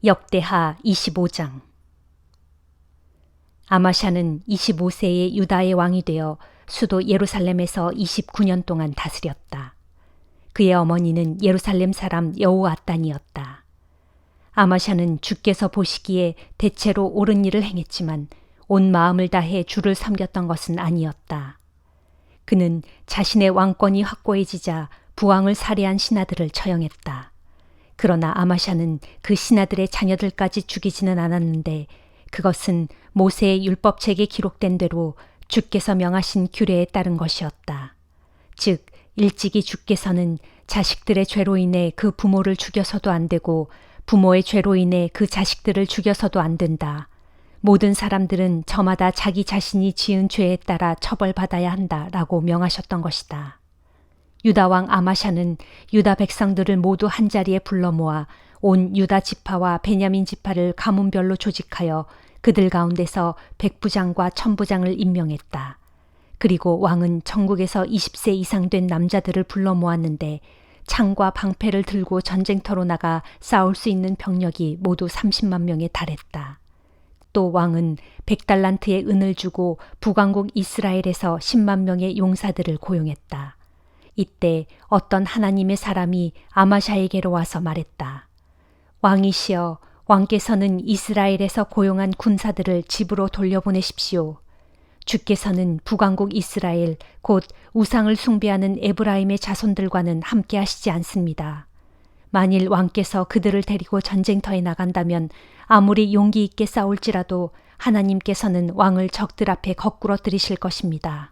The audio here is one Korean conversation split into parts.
역대하 25장. 아마샤는 25세의 유다의 왕이 되어 수도 예루살렘에서 29년 동안 다스렸다. 그의 어머니는 예루살렘 사람 여호아단이었다. 아마샤는 주께서 보시기에 대체로 옳은 일을 행했지만 온 마음을 다해 주를 섬겼던 것은 아니었다. 그는 자신의 왕권이 확고해지자 부왕을 살해한 신하들을 처형했다. 그러나 아마샤는 그 신하들의 자녀들까지 죽이지는 않았는데 그것은 모세의 율법책에 기록된 대로 주께서 명하신 규례에 따른 것이었다. 즉 일찍이 주께서는 자식들의 죄로 인해 그 부모를 죽여서도 안 되고 부모의 죄로 인해 그 자식들을 죽여서도 안 된다. 모든 사람들은 저마다 자기 자신이 지은 죄에 따라 처벌받아야 한다라고 명하셨던 것이다. 유다 왕 아마샤는 유다 백성들을 모두 한자리에 불러 모아 온 유다 지파와 베냐민 지파를 가문별로 조직하여 그들 가운데서 백부장과 천부장을 임명했다. 그리고 왕은 전국에서 20세 이상 된 남자들을 불러 모았는데 창과 방패를 들고 전쟁터로 나가 싸울 수 있는 병력이 모두 30만 명에 달했다. 또 왕은 100달란트의 은을 주고 북왕국 이스라엘에서 10만 명의 용사들을 고용했다. 이때 어떤 하나님의 사람이 아마샤에게로 와서 말했다. 왕이시여, 왕께서는 이스라엘에서 고용한 군사들을 집으로 돌려보내십시오. 주께서는 북왕국 이스라엘 곧 우상을 숭배하는 에브라임의 자손들과는 함께 하시지 않습니다. 만일 왕께서 그들을 데리고 전쟁터에 나간다면 아무리 용기 있게 싸울지라도 하나님께서는 왕을 적들 앞에 거꾸로 들이실 것입니다.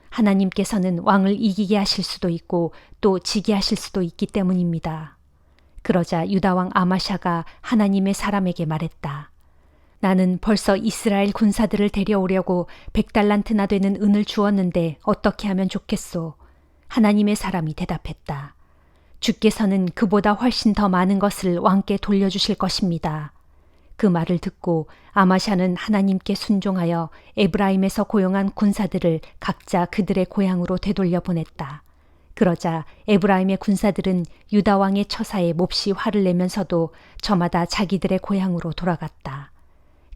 하나님께서는 왕을 이기게 하실 수도 있고 또 지게 하실 수도 있기 때문입니다. 그러자 유다왕 아마샤가 하나님의 사람에게 말했다. 나는 벌써 이스라엘 군사들을 데려오려고 100달란트나 되는 은을 주었는데 어떻게 하면 좋겠소? 하나님의 사람이 대답했다. 주께서는 그보다 훨씬 더 많은 것을 왕께 돌려주실 것입니다. 그 말을 듣고 아마샤는 하나님께 순종하여 에브라임에서 고용한 군사들을 각자 그들의 고향으로 되돌려 보냈다. 그러자 에브라임의 군사들은 유다 왕의 처사에 몹시 화를 내면서도 저마다 자기들의 고향으로 돌아갔다.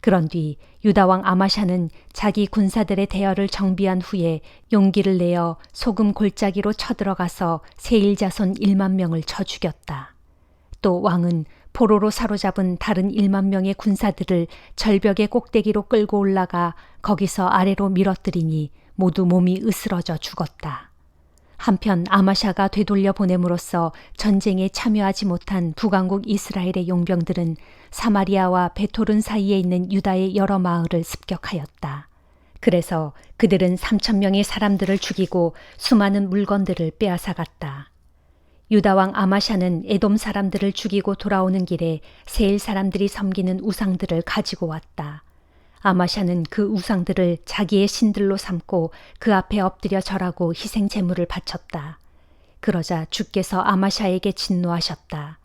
그런 뒤 유다 왕 아마샤는 자기 군사들의 대열을 정비한 후에 용기를 내어 소금 골짜기로 쳐들어가서 세일 자손 1만 명을 쳐 죽였다. 또 왕은 포로로 사로잡은 다른 1만 명의 군사들을 절벽의 꼭대기로 끌고 올라가 거기서 아래로 밀어뜨리니 모두 몸이 으스러져 죽었다. 한편 아마샤가 되돌려 보냄으로써 전쟁에 참여하지 못한 북왕국 이스라엘의 용병들은 사마리아와 베토른 사이에 있는 유다의 여러 마을을 습격하였다. 그래서 그들은 3,000명의 사람들을 죽이고 수많은 물건들을 빼앗아갔다. 유다 왕 아마샤는 에돔 사람들을 죽이고 돌아오는 길에 세일 사람들이 섬기는 우상들을 가지고 왔다. 아마샤는 그 우상들을 자기의 신들로 삼고 그 앞에 엎드려 절하고 희생 제물을 바쳤다. 그러자 주께서 아마샤에게 진노하셨다.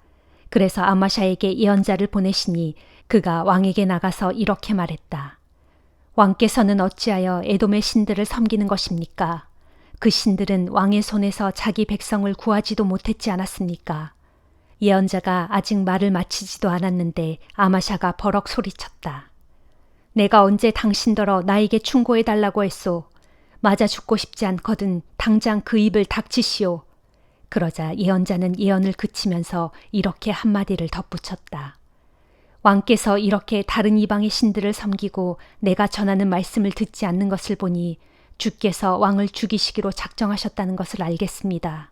그래서 아마샤에게 예언자를 보내시니 그가 왕에게 나가서 이렇게 말했다. 왕께서는 어찌하여 에돔의 신들을 섬기는 것입니까? 그 신들은 왕의 손에서 자기 백성을 구하지도 못했지 않았습니까? 예언자가 아직 말을 마치지도 않았는데 아마샤가 버럭 소리쳤다. 내가 언제 당신더러 나에게 충고해달라고 했소. 맞아 죽고 싶지 않거든 당장 그 입을 닥치시오. 그러자 예언자는 예언을 그치면서 이렇게 한마디를 덧붙였다. 왕께서 이렇게 다른 이방의 신들을 섬기고 내가 전하는 말씀을 듣지 않는 것을 보니 주께서 왕을 죽이시기로 작정하셨다는 것을 알겠습니다.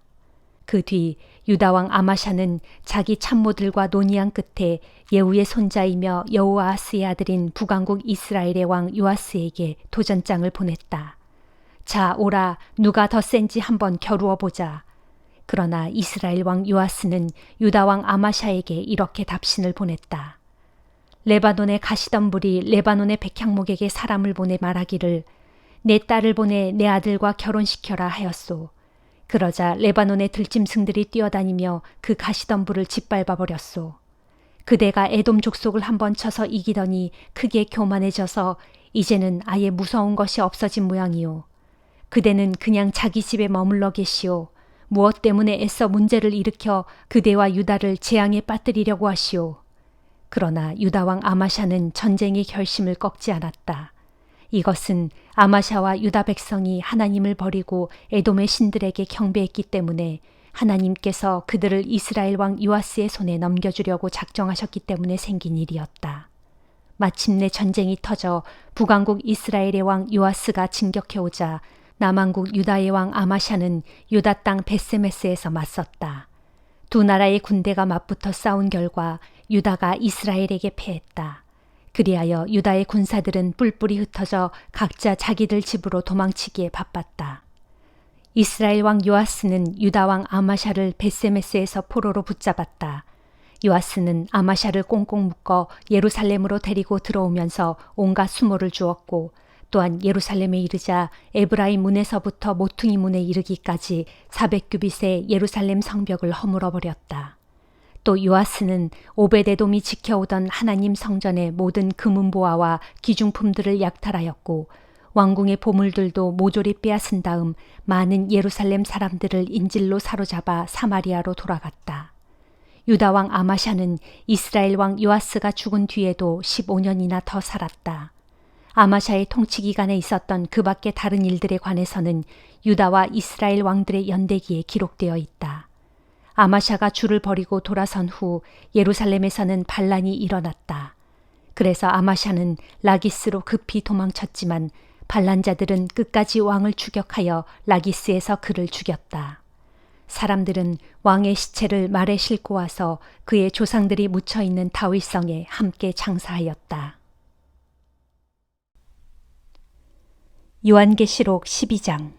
그 뒤 유다 왕 아마샤는 자기 참모들과 논의한 끝에 예후의 손자이며 여호아하스의 아들인 북왕국 이스라엘의 왕 요아스에게 도전장을 보냈다. 자, 오라, 누가 더 센지 한번 겨루어 보자. 그러나 이스라엘 왕 요아스는 유다 왕 아마샤에게 이렇게 답신을 보냈다. 레바논의 가시덤불이 레바논의 백향목에게 사람을 보내 말하기를 내 딸을 보내 내 아들과 결혼시켜라 하였소. 그러자 레바논의 들짐승들이 뛰어다니며 그 가시덤불을 짓밟아 버렸소. 그대가 에돔 족속을 한번 쳐서 이기더니 크게 교만해져서 이제는 아예 무서운 것이 없어진 모양이요. 그대는 그냥 자기 집에 머물러 계시오. 무엇 때문에 애써 문제를 일으켜 그대와 유다를 재앙에 빠뜨리려고 하시오. 그러나 유다 왕 아마샤는 전쟁의 결심을 꺾지 않았다. 이것은 아마샤와 유다 백성이 하나님을 버리고 에돔의 신들에게 경배했기 때문에 하나님께서 그들을 이스라엘 왕 요아스의 손에 넘겨주려고 작정하셨기 때문에 생긴 일이었다. 마침내 전쟁이 터져 북왕국 이스라엘의 왕 요아스가 진격해오자 남왕국 유다의 왕 아마샤는 유다 땅 베세메스에서 맞섰다. 두 나라의 군대가 맞붙어 싸운 결과 유다가 이스라엘에게 패했다. 그리하여 유다의 군사들은 뿔뿔이 흩어져 각자 자기들 집으로 도망치기에 바빴다. 이스라엘 왕 요아스는 유다 왕 아마샤를 베세메스에서 포로로 붙잡았다. 요아스는 아마샤를 꽁꽁 묶어 예루살렘으로 데리고 들어오면서 온갖 수모를 주었고 또한 예루살렘에 이르자 에브라임 문에서부터 모퉁이 문에 이르기까지 400규빗의 예루살렘 성벽을 허물어 버렸다. 또 요아스는 오베데돔이 지켜오던 하나님 성전의 모든 금은보화와 기중품들을 약탈하였고 왕궁의 보물들도 모조리 빼앗은 다음 많은 예루살렘 사람들을 인질로 사로잡아 사마리아로 돌아갔다. 유다 왕 아마샤는 이스라엘 왕 요아스가 죽은 뒤에도 15년이나 더 살았다. 아마샤의 통치 기간에 있었던 그 밖의 다른 일들에 관해서는 유다와 이스라엘 왕들의 연대기에 기록되어 있다. 아마샤가 주를 버리고 돌아선 후 예루살렘에서는 반란이 일어났다. 그래서 아마샤는 라기스로 급히 도망쳤지만 반란자들은 끝까지 왕을 추격하여 라기스에서 그를 죽였다. 사람들은 왕의 시체를 말에 싣고 와서 그의 조상들이 묻혀있는 다윗성에 함께 장사하였다. 요한계시록 12장.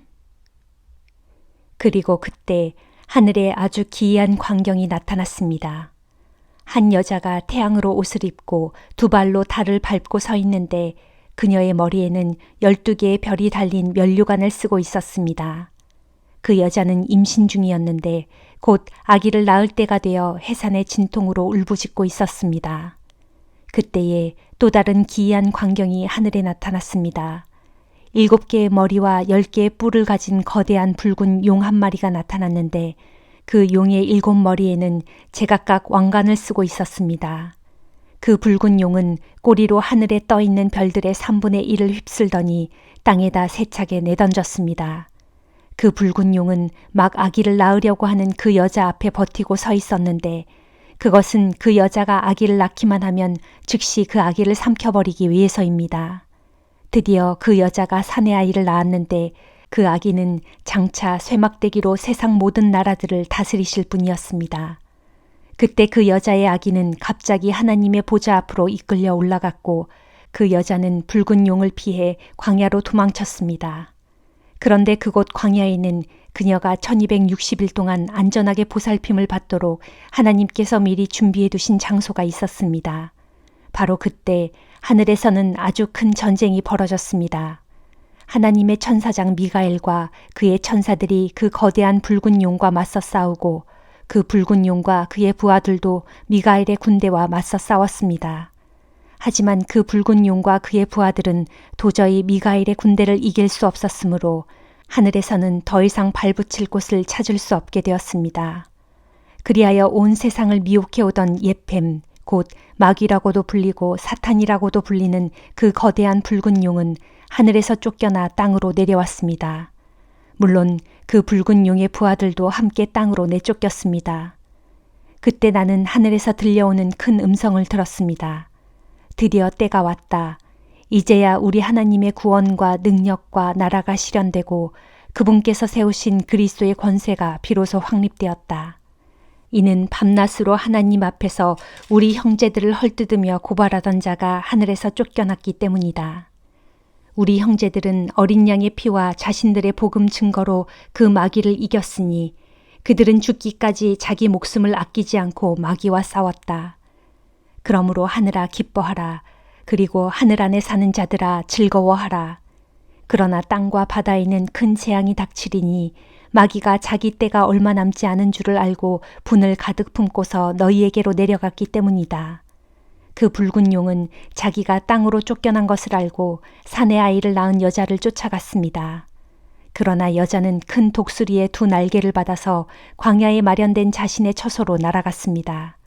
그리고 그때 하늘에 아주 기이한 광경이 나타났습니다. 한 여자가 태양으로 옷을 입고 두 발로 달을 밟고 서 있는데 그녀의 머리에는 12개의 별이 달린 면류관을 쓰고 있었습니다. 그 여자는 임신 중이었는데 곧 아기를 낳을 때가 되어 해산의 진통으로 울부짖고 있었습니다. 그때에 또 다른 기이한 광경이 하늘에 나타났습니다. 7개의 머리와 10개의 뿔을 가진 거대한 붉은 용 한 마리가 나타났는데 그 용의 7머리에는 제각각 왕관을 쓰고 있었습니다. 그 붉은 용은 꼬리로 하늘에 떠있는 별들의 3분의 1을 휩쓸더니 땅에다 세차게 내던졌습니다. 그 붉은 용은 막 아기를 낳으려고 하는 그 여자 앞에 버티고 서 있었는데 그것은 그 여자가 아기를 낳기만 하면 즉시 그 아기를 삼켜버리기 위해서입니다. 드디어 그 여자가 사내 아이를 낳았는데 그 아기는 장차 쇠막대기로 세상 모든 나라들을 다스리실 분이었습니다. 그때 그 여자의 아기는 갑자기 하나님의 보좌 앞으로 이끌려 올라갔고 그 여자는 붉은 용을 피해 광야로 도망쳤습니다. 그런데 그곳 광야에는 그녀가 1260일 동안 안전하게 보살핌을 받도록 하나님께서 미리 준비해 두신 장소가 있었습니다. 바로 그때 하늘에서는 아주 큰 전쟁이 벌어졌습니다. 하나님의 천사장 미가엘과 그의 천사들이 그 거대한 붉은 용과 맞서 싸우고 그 붉은 용과 그의 부하들도 미가엘의 군대와 맞서 싸웠습니다. 하지만 그 붉은 용과 그의 부하들은 도저히 미가엘의 군대를 이길 수 없었으므로 하늘에서는 더 이상 발붙일 곳을 찾을 수 없게 되었습니다. 그리하여 온 세상을 미혹해오던 예뱀, 곧 마귀라고도 불리고 사탄이라고도 불리는 그 거대한 붉은 용은 하늘에서 쫓겨나 땅으로 내려왔습니다. 물론 그 붉은 용의 부하들도 함께 땅으로 내쫓겼습니다. 그때 나는 하늘에서 들려오는 큰 음성을 들었습니다. 드디어 때가 왔다. 이제야 우리 하나님의 구원과 능력과 나라가 실현되고 그분께서 세우신 그리스도의 권세가 비로소 확립되었다. 이는 밤낮으로 하나님 앞에서 우리 형제들을 헐뜯으며 고발하던 자가 하늘에서 쫓겨났기 때문이다. 우리 형제들은 어린 양의 피와 자신들의 복음 증거로 그 마귀를 이겼으니 그들은 죽기까지 자기 목숨을 아끼지 않고 마귀와 싸웠다. 그러므로 하늘아 기뻐하라. 그리고 하늘 안에 사는 자들아 즐거워하라. 그러나 땅과 바다에는 큰 재앙이 닥치리니 마귀가 자기 때가 얼마 남지 않은 줄을 알고 분을 가득 품고서 너희에게로 내려갔기 때문이다. 그 붉은 용은 자기가 땅으로 쫓겨난 것을 알고 사내 아이를 낳은 여자를 쫓아갔습니다. 그러나 여자는 큰 독수리의 두 날개를 받아서 광야에 마련된 자신의 처소로 날아갔습니다.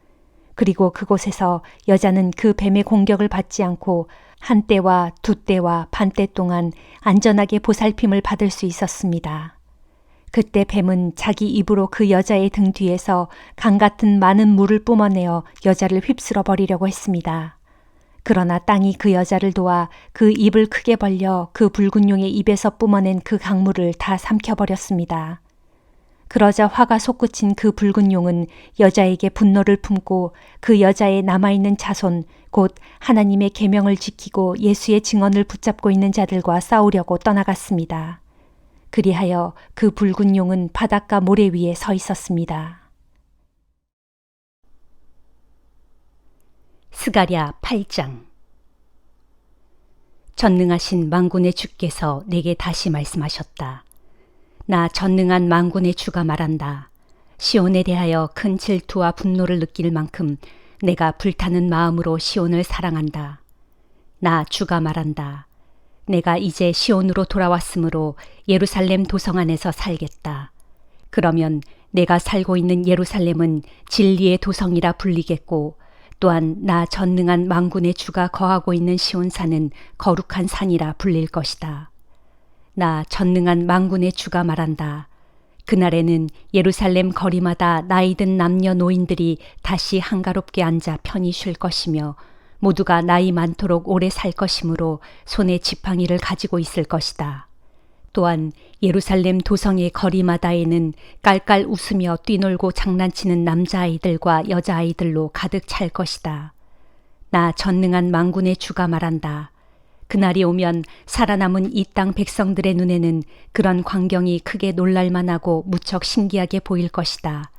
그리고 그곳에서 여자는 그 뱀의 공격을 받지 않고 한 때와 두 때와 반 때 동안 안전하게 보살핌을 받을 수 있었습니다. 그때 뱀은 자기 입으로 그 여자의 등 뒤에서 강 같은 많은 물을 뿜어내어 여자를 휩쓸어 버리려고 했습니다. 그러나 땅이 그 여자를 도와 그 입을 크게 벌려 그 붉은 용의 입에서 뿜어낸 그 강물을 다 삼켜버렸습니다. 그러자 화가 솟구친 그 붉은 용은 여자에게 분노를 품고 그 여자의 남아있는 자손, 곧 하나님의 계명을 지키고 예수의 증언을 붙잡고 있는 자들과 싸우려고 떠나갔습니다. 그리하여 그 붉은 용은 바닷가 모래 위에 서 있었습니다. 스가랴 8장. 전능하신 만군의 주께서 내게 다시 말씀하셨다. 나 전능한 만군의 주가 말한다. 시온에 대하여 큰 질투와 분노를 느낄 만큼 내가 불타는 마음으로 시온을 사랑한다. 나 주가 말한다. 내가 이제 시온으로 돌아왔으므로 예루살렘 도성 안에서 살겠다. 그러면 내가 살고 있는 예루살렘은 진리의 도성이라 불리겠고 또한 나 전능한 만군의 주가 거하고 있는 시온산은 거룩한 산이라 불릴 것이다. 나 전능한 만군의 주가 말한다. 그날에는 예루살렘 거리마다 나이든 남녀 노인들이 다시 한가롭게 앉아 편히 쉴 것이며 모두가 나이 많도록 오래 살 것이므로 손에 지팡이를 가지고 있을 것이다. 또한 예루살렘 도성의 거리마다에는 깔깔 웃으며 뛰놀고 장난치는 남자아이들과 여자아이들로 가득 찰 것이다. 나 전능한 만군의 주가 말한다. 그날이 오면 살아남은 이 땅 백성들의 눈에는 그런 광경이 크게 놀랄만하고 무척 신기하게 보일 것이다.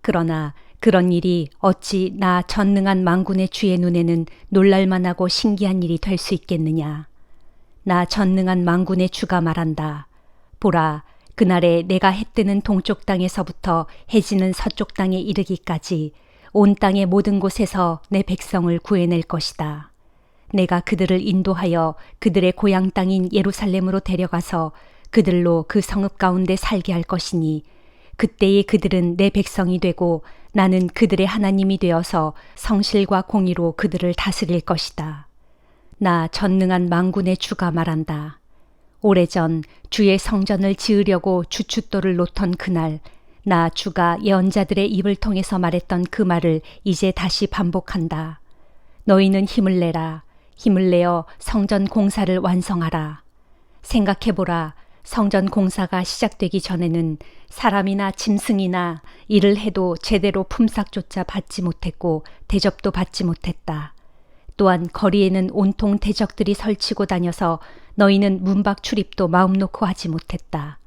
그러나 그런 일이 어찌 나 전능한 만군의 주의 눈에는 놀랄만하고 신기한 일이 될 수 있겠느냐. 나 전능한 만군의 주가 말한다. 보라, 그날에 내가 해 뜨는 동쪽 땅에서부터 해 지는 서쪽 땅에 이르기까지 온 땅의 모든 곳에서 내 백성을 구해낼 것이다. 내가 그들을 인도하여 그들의 고향 땅인 예루살렘으로 데려가서 그들로 그 성읍 가운데 살게 할 것이니 그때에 그들은 내 백성이 되고 나는 그들의 하나님이 되어서 성실과 공의로 그들을 다스릴 것이다. 나 전능한 만군의 주가 말한다. 오래전 주의 성전을 지으려고 주춧돌을 놓던 그날 나 주가 예언자들의 입을 통해서 말했던 그 말을 이제 다시 반복한다. 너희는 힘을 내라. 힘을 내어 성전 공사를 완성하라. 생각해보라. 성전 공사가 시작되기 전에는 사람이나 짐승이나 일을 해도 제대로 품삯조차 받지 못했고 대접도 받지 못했다. 또한 거리에는 온통 대적들이 설치고 다녀서 너희는 문밖 출입도 마음 놓고 하지 못했다.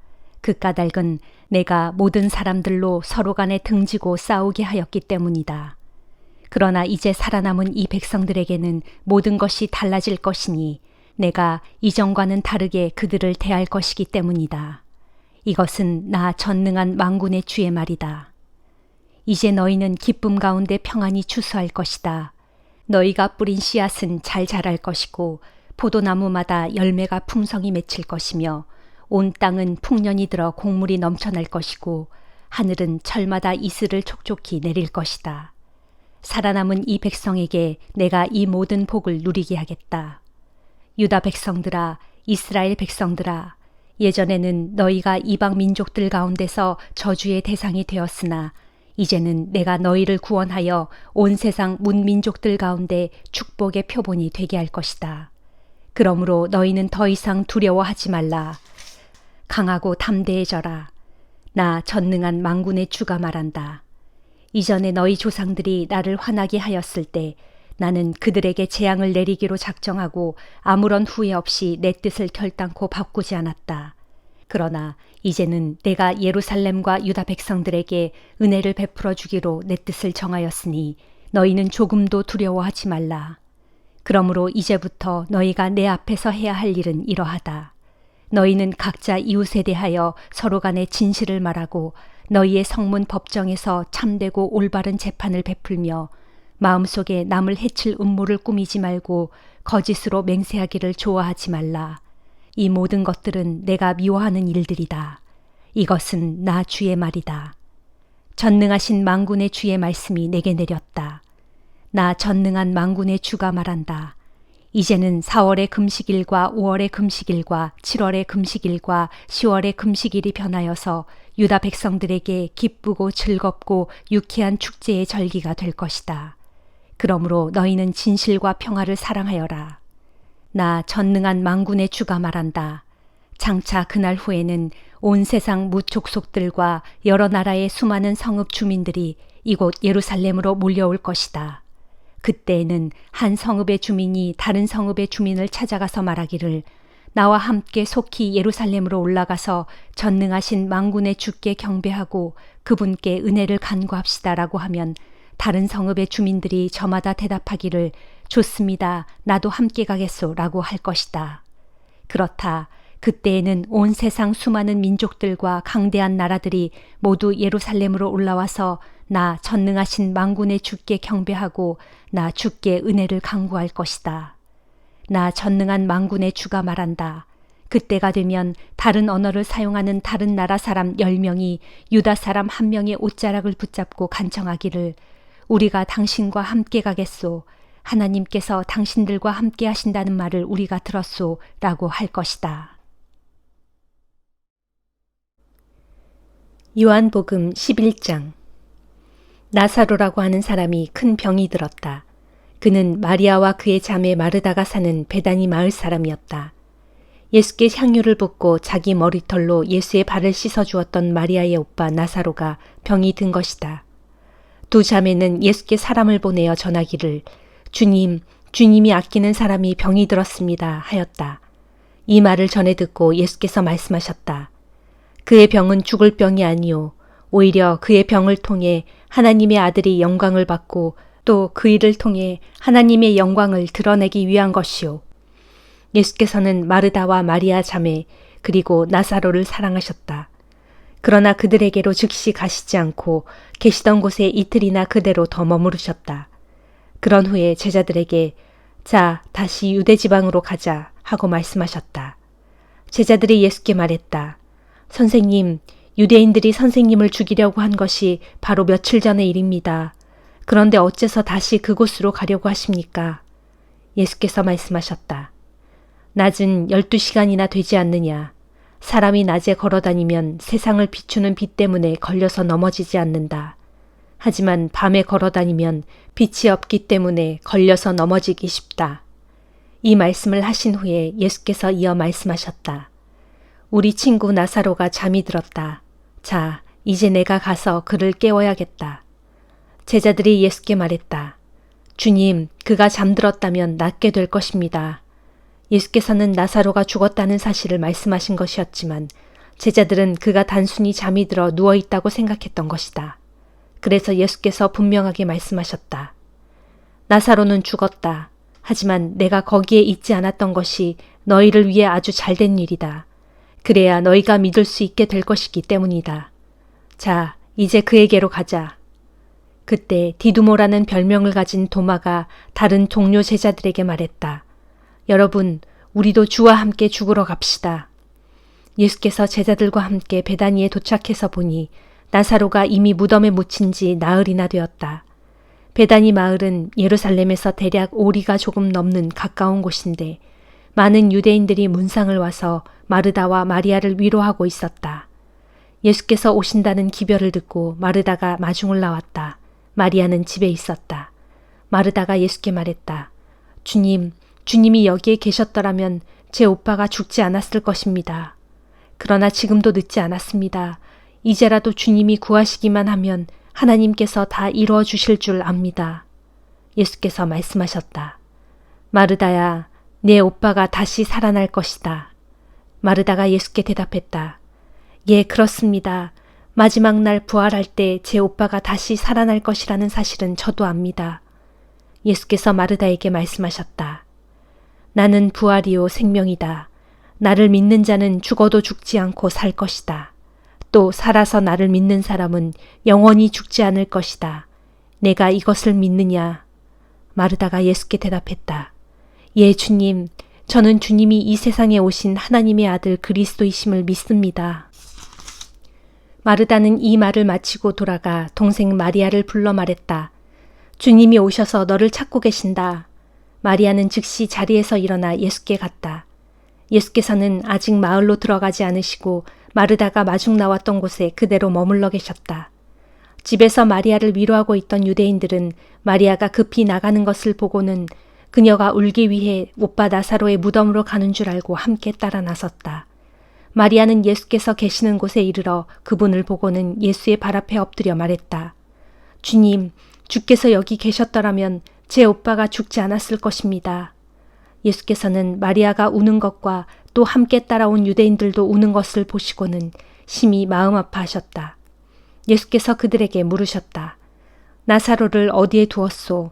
그 까닭은 내가 모든 사람들로 서로 간에 등지고 싸우게 하였기 때문이다. 그러나 이제 살아남은 이 백성들에게는 모든 것이 달라질 것이니 내가 이전과는 다르게 그들을 대할 것이기 때문이다. 이것은 나 전능한 만군의 주의 말이다. 이제 너희는 기쁨 가운데 평안히 추수할 것이다. 너희가 뿌린 씨앗은 잘 자랄 것이고 포도나무마다 열매가 풍성히 맺힐 것이며 온 땅은 풍년이 들어 곡물이 넘쳐날 것이고 하늘은 철마다 이슬을 촉촉히 내릴 것이다. 살아남은 이 백성에게 내가 이 모든 복을 누리게 하겠다. 유다 백성들아, 이스라엘 백성들아, 예전에는 너희가 이방 민족들 가운데서 저주의 대상이 되었으나 이제는 내가 너희를 구원하여 온 세상 문민족들 가운데 축복의 표본이 되게 할 것이다. 그러므로 너희는 더 이상 두려워하지 말라. 강하고 담대해져라. 나 전능한 만군의 주가 말한다. 이전에 너희 조상들이 나를 화나게 하였을 때 나는 그들에게 재앙을 내리기로 작정하고 아무런 후회 없이 내 뜻을 결단코 바꾸지 않았다. 그러나 이제는 내가 예루살렘과 유다 백성들에게 은혜를 베풀어 주기로 내 뜻을 정하였으니 너희는 조금도 두려워하지 말라. 그러므로 이제부터 너희가 내 앞에서 해야 할 일은 이러하다. 너희는 각자 이웃에 대하여 서로 간에 진실을 말하고 너희의 성문 법정에서 참되고 올바른 재판을 베풀며 마음속에 남을 해칠 음모를 꾸미지 말고 거짓으로 맹세하기를 좋아하지 말라. 이 모든 것들은 내가 미워하는 일들이다. 이것은 나 주의 말이다. 전능하신 만군의 주의 말씀이 내게 내렸다. 나 전능한 만군의 주가 말한다. 이제는 4월의 금식일과 5월의 금식일과 7월의 금식일과 10월의 금식일이 변하여서 유다 백성들에게 기쁘고 즐겁고 유쾌한 축제의 절기가 될 것이다. 그러므로 너희는 진실과 평화를 사랑하여라. 나 전능한 만군의 주가 말한다. 장차 그날 후에는 온 세상 무족속들과 여러 나라의 수많은 성읍 주민들이 이곳 예루살렘으로 몰려올 것이다. 그때에는 한 성읍의 주민이 다른 성읍의 주민을 찾아가서 말하기를 나와 함께 속히 예루살렘으로 올라가서 전능하신 만군의 주께 경배하고 그분께 은혜를 간구합시다라고 하면 다른 성읍의 주민들이 저마다 대답하기를 좋습니다. 나도 함께 가겠소라고 할 것이다. 그렇다. 그때에는 온 세상 수많은 민족들과 강대한 나라들이 모두 예루살렘으로 올라와서 나 전능하신 만군의 주께 경배하고 나 주께 은혜를 간구할 것이다. 나 전능한 만군의 주가 말한다. 그때가 되면 다른 언어를 사용하는 다른 나라 사람 10명이 유다 사람 1명의 옷자락을 붙잡고 간청하기를 우리가 당신과 함께 가겠소. 하나님께서 당신들과 함께 하신다는 말을 우리가 들었소. 라고 할 것이다. 요한복음 11장. 나사로라고 하는 사람이 큰 병이 들었다. 그는 마리아와 그의 자매 마르다가 사는 베다니 마을 사람이었다. 예수께 향유를 붓고 자기 머리털로 예수의 발을 씻어주었던 마리아의 오빠 나사로가 병이 든 것이다. 두 자매는 예수께 사람을 보내어 전하기를 주님, 주님이 아끼는 사람이 병이 들었습니다 하였다. 이 말을 전해 듣고 예수께서 말씀하셨다. 그의 병은 죽을 병이 아니오. 오히려 그의 병을 통해 하나님의 아들이 영광을 받고 또 그 일을 통해 하나님의 영광을 드러내기 위한 것이오. 예수께서는 마르다와 마리아 자매 그리고 나사로를 사랑하셨다. 그러나 그들에게로 즉시 가시지 않고 계시던 곳에 이틀이나 그대로 더 머무르셨다. 그런 후에 제자들에게 자, 다시 유대 지방으로 가자 하고 말씀하셨다. 제자들이 예수께 말했다. 선생님, 유대인들이 선생님을 죽이려고 한 것이 바로 며칠 전의 일입니다. 그런데 어째서 다시 그곳으로 가려고 하십니까? 예수께서 말씀하셨다. 낮은 12시간이나 되지 않느냐. 사람이 낮에 걸어다니면 세상을 비추는 빛 때문에 걸려서 넘어지지 않는다. 하지만 밤에 걸어다니면 빛이 없기 때문에 걸려서 넘어지기 쉽다. 이 말씀을 하신 후에 예수께서 이어 말씀하셨다. 우리 친구 나사로가 잠이 들었다. 자, 이제 내가 가서 그를 깨워야겠다. 제자들이 예수께 말했다. 주님, 그가 잠들었다면 낫게 될 것입니다. 예수께서는 나사로가 죽었다는 사실을 말씀하신 것이었지만 제자들은 그가 단순히 잠이 들어 누워있다고 생각했던 것이다. 그래서 예수께서 분명하게 말씀하셨다. 나사로는 죽었다. 하지만 내가 거기에 있지 않았던 것이 너희를 위해 아주 잘된 일이다. 그래야 너희가 믿을 수 있게 될 것이기 때문이다. 자, 이제 그에게로 가자. 그때 디두모라는 별명을 가진 도마가 다른 동료 제자들에게 말했다. 여러분, 우리도 주와 함께 죽으러 갑시다. 예수께서 제자들과 함께 베다니에 도착해서 보니 나사로가 이미 무덤에 묻힌 지 나흘이나 되었다. 베다니 마을은 예루살렘에서 대략 오리가 조금 넘는 가까운 곳인데 많은 유대인들이 문상을 와서 마르다와 마리아를 위로하고 있었다. 예수께서 오신다는 기별을 듣고 마르다가 마중을 나왔다. 마리아는 집에 있었다. 마르다가 예수께 말했다. 주님이 여기에 계셨더라면 제 오빠가 죽지 않았을 것입니다. 그러나 지금도 늦지 않았습니다. 이제라도 주님이 구하시기만 하면 하나님께서 다 이루어 주실 줄 압니다. 예수께서 말씀하셨다. 마르다야, 내 오빠가 다시 살아날 것이다. 마르다가 예수께 대답했다. 예, 그렇습니다. 마지막 날 부활할 때 제 오빠가 다시 살아날 것이라는 사실은 저도 압니다. 예수께서 마르다에게 말씀하셨다. 나는 부활이요 생명이다. 나를 믿는 자는 죽어도 죽지 않고 살 것이다. 또 살아서 나를 믿는 사람은 영원히 죽지 않을 것이다. 내가 이것을 믿느냐? 마르다가 예수께 대답했다. 예, 주님. 저는 주님이 이 세상에 오신 하나님의 아들 그리스도이심을 믿습니다. 마르다는 이 말을 마치고 돌아가 동생 마리아를 불러 말했다. 주님이 오셔서 너를 찾고 계신다. 마리아는 즉시 자리에서 일어나 예수께 갔다. 예수께서는 아직 마을로 들어가지 않으시고 마르다가 마중 나왔던 곳에 그대로 머물러 계셨다. 집에서 마리아를 위로하고 있던 유대인들은 마리아가 급히 나가는 것을 보고는 그녀가 울기 위해 오빠 나사로의 무덤으로 가는 줄 알고 함께 따라 나섰다. 마리아는 예수께서 계시는 곳에 이르러 그분을 보고는 예수의 발 앞에 엎드려 말했다. 주님, 주께서 여기 계셨더라면 제 오빠가 죽지 않았을 것입니다. 예수께서는 마리아가 우는 것과 또 함께 따라온 유대인들도 우는 것을 보시고는 심히 마음 아파하셨다. 예수께서 그들에게 물으셨다. 나사로를 어디에 두었소?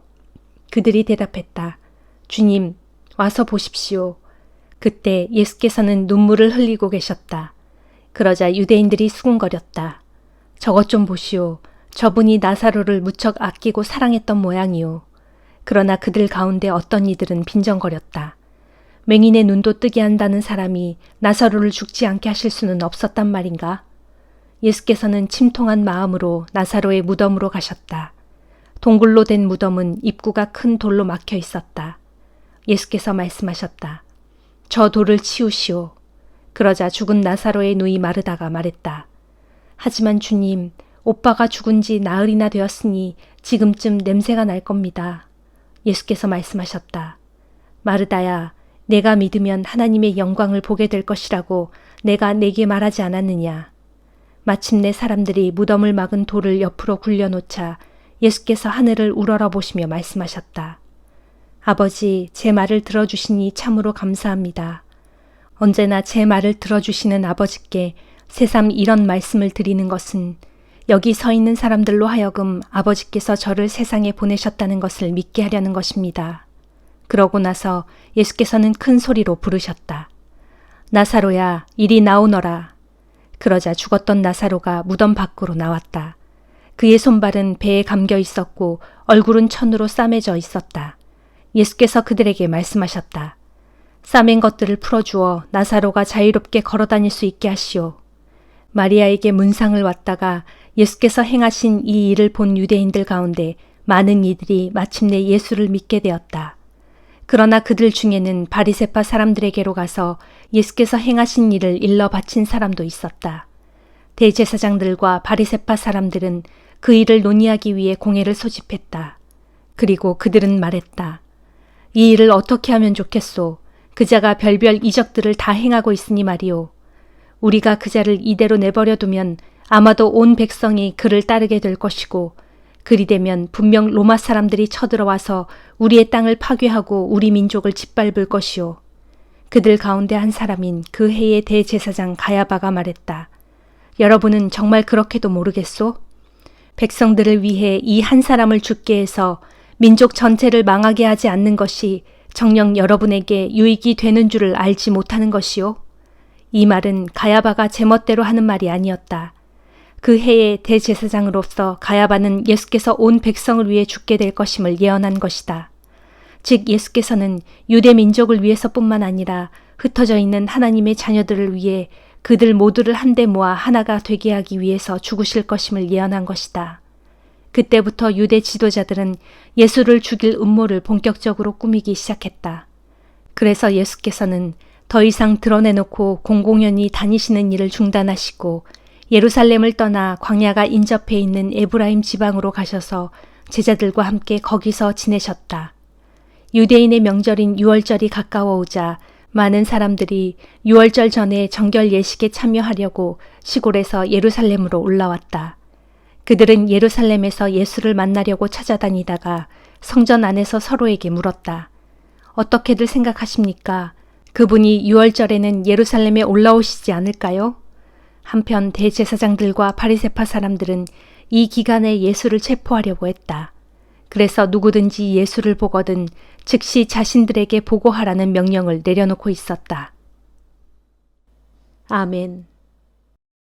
그들이 대답했다. 주님, 와서 보십시오. 그때 예수께서는 눈물을 흘리고 계셨다. 그러자 유대인들이 수군거렸다. 저것 좀 보시오. 저분이 나사로를 무척 아끼고 사랑했던 모양이오. 그러나 그들 가운데 어떤 이들은 빈정거렸다. 맹인의 눈도 뜨게 한다는 사람이 나사로를 죽지 않게 하실 수는 없었단 말인가? 예수께서는 침통한 마음으로 나사로의 무덤으로 가셨다. 동굴로 된 무덤은 입구가 큰 돌로 막혀 있었다. 예수께서 말씀하셨다. 저 돌을 치우시오. 그러자 죽은 나사로의 누이 마르다가 말했다. 하지만 주님, 오빠가 죽은 지 나흘이나 되었으니 지금쯤 냄새가 날 겁니다. 예수께서 말씀하셨다. 마르다야, 내가 믿으면 하나님의 영광을 보게 될 것이라고 내가 내게 말하지 않았느냐. 마침내 사람들이 무덤을 막은 돌을 옆으로 굴려놓자 예수께서 하늘을 우러러보시며 말씀하셨다. 아버지, 제 말을 들어주시니 참으로 감사합니다. 언제나 제 말을 들어주시는 아버지께 새삼 이런 말씀을 드리는 것은 여기 서 있는 사람들로 하여금 아버지께서 저를 세상에 보내셨다는 것을 믿게 하려는 것입니다. 그러고 나서 예수께서는 큰 소리로 부르셨다. 나사로야, 이리 나오너라. 그러자 죽었던 나사로가 무덤 밖으로 나왔다. 그의 손발은 배에 감겨 있었고 얼굴은 천으로 싸매져 있었다. 예수께서 그들에게 말씀하셨다. 싸맨 것들을 풀어주어 나사로가 자유롭게 걸어다닐 수 있게 하시오. 마리아에게 문상을 왔다가 예수께서 행하신 이 일을 본 유대인들 가운데 많은 이들이 마침내 예수를 믿게 되었다. 그러나 그들 중에는 바리새파 사람들에게로 가서 예수께서 행하신 일을 일러 바친 사람도 있었다. 대제사장들과 바리새파 사람들은 그 일을 논의하기 위해 공회를 소집했다. 그리고 그들은 말했다. 이 일을 어떻게 하면 좋겠소? 그자가 별별 이적들을 다 행하고 있으니 말이오. 우리가 그자를 이대로 내버려 두면 아마도 온 백성이 그를 따르게 될 것이고 그리 되면 분명 로마 사람들이 쳐들어와서 우리의 땅을 파괴하고 우리 민족을 짓밟을 것이오. 그들 가운데 한 사람인 그 해의 대제사장 가야바가 말했다. 여러분은 정말 그렇게도 모르겠소? 백성들을 위해 이 한 사람을 죽게 해서 민족 전체를 망하게 하지 않는 것이 정녕 여러분에게 유익이 되는 줄을 알지 못하는 것이오. 이 말은 가야바가 제멋대로 하는 말이 아니었다. 그 해의 대제사장으로서 가야바는 예수께서 온 백성을 위해 죽게 될 것임을 예언한 것이다. 즉 예수께서는 유대 민족을 위해서뿐만 아니라 흩어져 있는 하나님의 자녀들을 위해 그들 모두를 한데 모아 하나가 되게 하기 위해서 죽으실 것임을 예언한 것이다. 그때부터 유대 지도자들은 예수를 죽일 음모를 본격적으로 꾸미기 시작했다. 그래서 예수께서는 더 이상 드러내놓고 공공연히 다니시는 일을 중단하시고 예루살렘을 떠나 광야가 인접해 있는 에브라임 지방으로 가셔서 제자들과 함께 거기서 지내셨다. 유대인의 명절인 유월절이 가까워 오자 많은 사람들이 유월절 전에 정결 예식에 참여하려고 시골에서 예루살렘으로 올라왔다. 그들은 예루살렘에서 예수를 만나려고 찾아다니다가 성전 안에서 서로에게 물었다. 어떻게들 생각하십니까? 그분이 유월절에는 예루살렘에 올라오시지 않을까요? 한편 대제사장들과 바리새파 사람들은 이 기간에 예수를 체포하려고 했다. 그래서 누구든지 예수를 보거든 즉시 자신들에게 보고하라는 명령을 내려놓고 있었다. 아멘.